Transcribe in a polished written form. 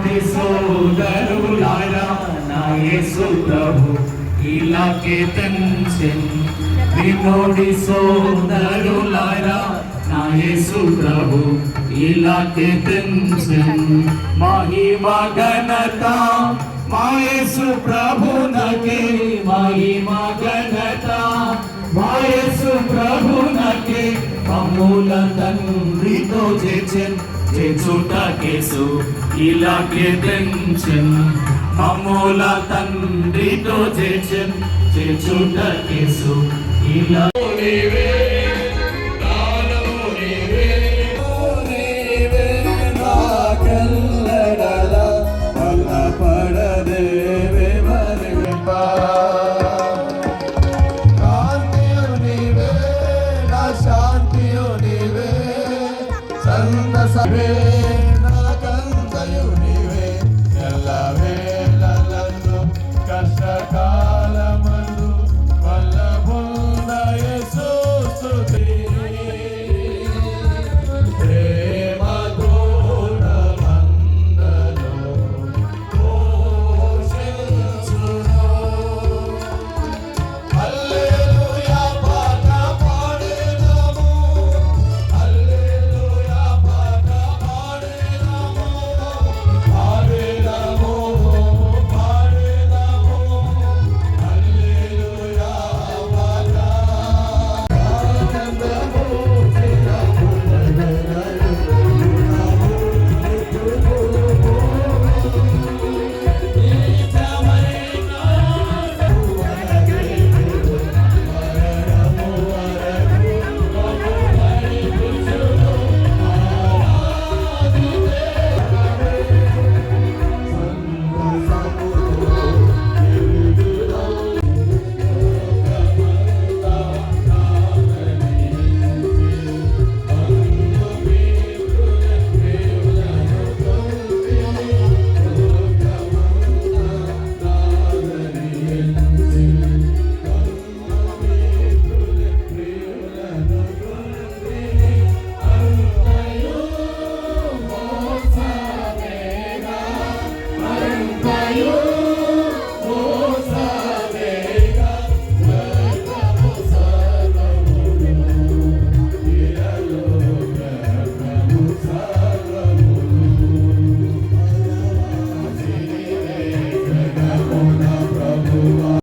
వినోడి సోదరులారా నా యేసు ప్రభు ఇలాగే తెంచెన్ వినోడి సోదరులారా నా యేసు ప్రభు ఇలాగే తెంచెన్ మహిమ ఘనత మా యేసు ప్రభునకే మహిమ ఘనత మా యేసు ప్రభునకే మమ్ముల తండ్రితో చేర్చుటకేసు ఇలాగే తెంచెన్ మమ్ముల తండ్రితో చేర్చుటకేసు ఇలా